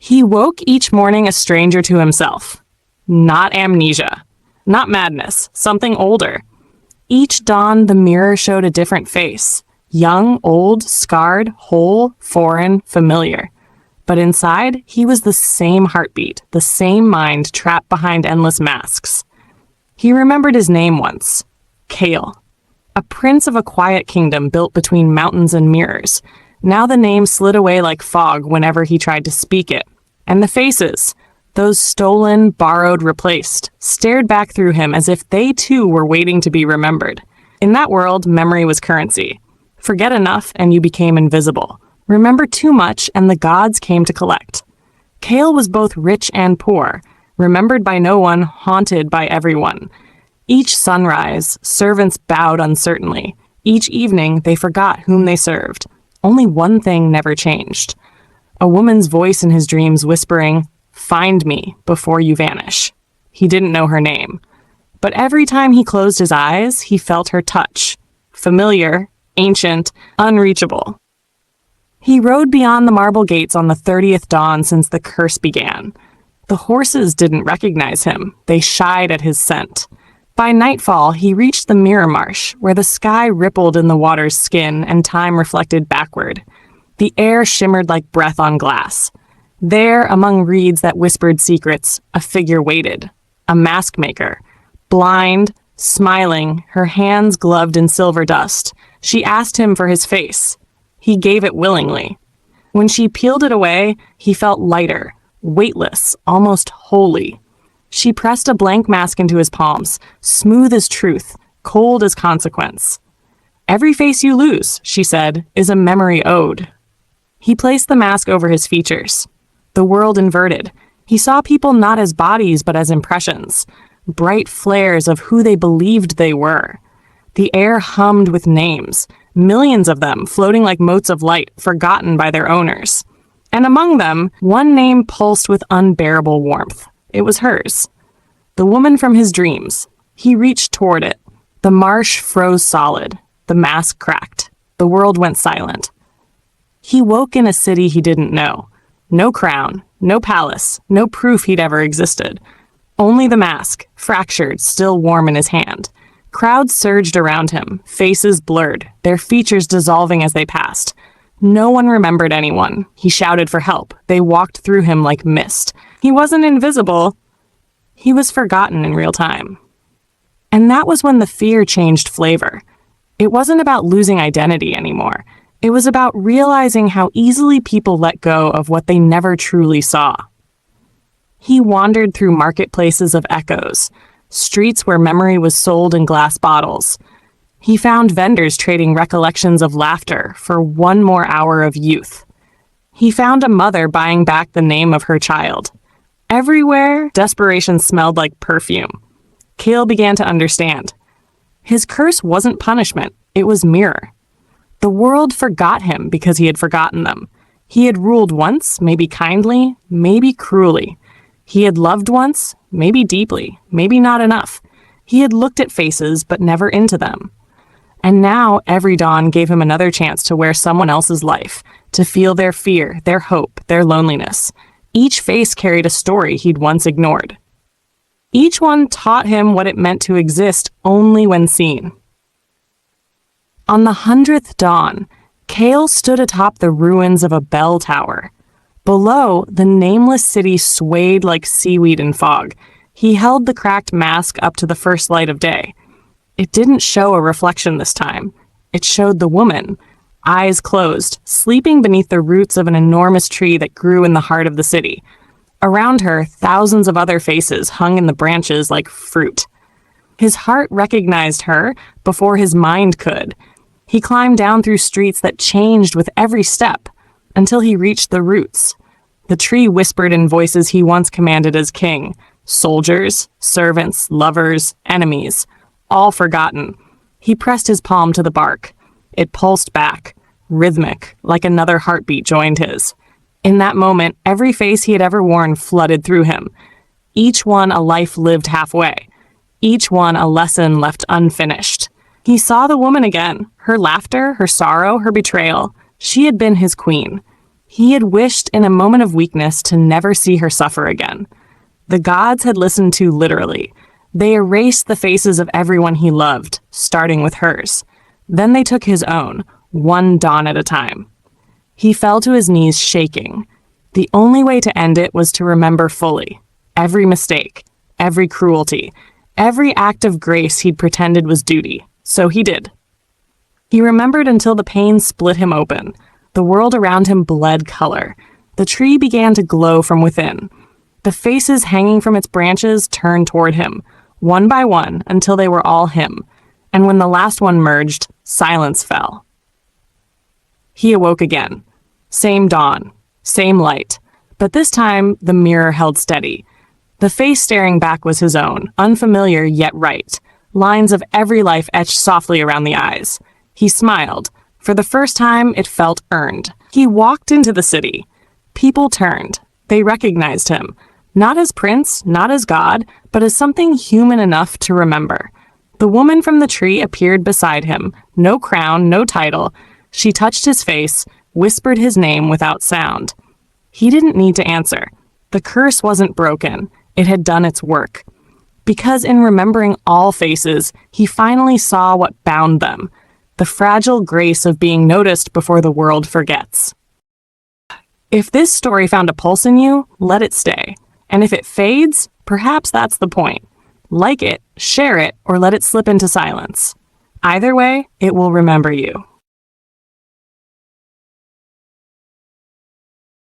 He woke each morning a stranger to himself. Not amnesia. Not madness. Something older. Each dawn, the mirror showed a different face. Young, old, scarred, whole, foreign, familiar. But inside, he was the same heartbeat, the same mind trapped behind endless masks. He remembered his name once. Kale. A prince of a quiet kingdom built between mountains and mirrors. Now the name slid away like fog whenever he tried to speak it. And the faces, those stolen, borrowed, replaced, stared back through him as if they too were waiting to be remembered. In that world, memory was currency. Forget enough and you became invisible. Remember too much and the gods came to collect. Kale was both rich and poor, remembered by no one, haunted by everyone. Each sunrise, servants bowed uncertainly. Each evening, they forgot whom they served. Only one thing never changed. A woman's voice in his dreams whispering, "Find me before you vanish." He didn't know her name. But every time he closed his eyes, he felt her touch. Familiar, ancient, unreachable. He rode beyond the marble gates on the 30th dawn since the curse began. The horses didn't recognize him. They shied at his scent. By nightfall, he reached the mirror marsh, where the sky rippled in the water's skin and time reflected backward. The air shimmered like breath on glass. There, among reeds that whispered secrets, a figure waited. A mask maker. Blind, smiling, her hands gloved in silver dust. She asked him for his face. He gave it willingly. When she peeled it away, he felt lighter, weightless, almost holy. She pressed a blank mask into his palms, smooth as truth, cold as consequence. "Every face you lose," she said, "is a memory owed." He placed the mask over his features. The world inverted. He saw people not as bodies but as impressions, bright flares of who they believed they were. The air hummed with names, millions of them floating like motes of light forgotten by their owners. And among them, one name pulsed with unbearable warmth. It was hers. The woman from his dreams. He reached toward it. The marsh froze solid. The mask cracked. The world went silent. He woke in a city he didn't know. No crown, no palace, no proof he'd ever existed. Only the mask, fractured, still warm in his hand. Crowds surged around him, faces blurred, their features dissolving as they passed. No one remembered anyone. He shouted for help. They walked through him like mist. He wasn't invisible. He was forgotten in real time. And that was when the fear changed flavor. It wasn't about losing identity anymore. It was about realizing how easily people let go of what they never truly saw. He wandered through marketplaces of echoes, streets where memory was sold in glass bottles. He found vendors trading recollections of laughter for one more hour of youth. He found a mother buying back the name of her child. Everywhere, desperation smelled like perfume. Kale began to understand. His curse wasn't punishment, it was mirror. The world forgot him because he had forgotten them. He had ruled once, maybe kindly, maybe cruelly. He had loved once, maybe deeply, maybe not enough. He had looked at faces, but never into them. And now every dawn gave him another chance to wear someone else's life, to feel their fear, their hope, their loneliness. Each face carried a story he'd once ignored. Each one taught him what it meant to exist only when seen. On the 100th dawn, Kale stood atop the ruins of a bell tower. Below, the nameless city swayed like seaweed in fog. He held the cracked mask up to the first light of day. It didn't show a reflection this time. It showed the woman, eyes closed, sleeping beneath the roots of an enormous tree that grew in the heart of the city. Around her, thousands of other faces hung in the branches like fruit. His heart recognized her before his mind could. He climbed down through streets that changed with every step until he reached the roots. The tree whispered in voices he once commanded as king. Soldiers, servants, lovers, enemies, all forgotten. He pressed his palm to the bark. It pulsed back, rhythmic, like another heartbeat joined his. In that moment, every face he had ever worn flooded through him. Each one a life lived halfway. Each one a lesson left unfinished. He saw the woman again, her laughter, her sorrow, her betrayal. She had been his queen. He had wished in a moment of weakness to never see her suffer again. The gods had listened too literally. They erased the faces of everyone he loved, starting with hers. Then they took his own, one dawn at a time. He fell to his knees shaking. The only way to end it was to remember fully. Every mistake, every cruelty, every act of grace he'd pretended was duty. So he did. He remembered until the pain split him open. The world around him bled color. The tree began to glow from within. The faces hanging from its branches turned toward him, one by one, until they were all him. And when the last one merged, silence fell. He awoke again. Same dawn, same light. But this time, the mirror held steady. The face staring back was his own, unfamiliar yet right. Lines of every life etched softly around the eyes. He smiled. For the first time, it felt earned. He walked into the city. People turned. They recognized him. Not as prince, not as god, but as something human enough to remember. The woman from the tree appeared beside him. No crown, no title. She touched his face, whispered his name without sound. He didn't need to answer. The curse wasn't broken. It had done its work. Because in remembering all faces, he finally saw what bound them. The fragile grace of being noticed before the world forgets. If this story found a pulse in you, let it stay. And if it fades, perhaps that's the point. Like it, share it, or let it slip into silence. Either way, it will remember you.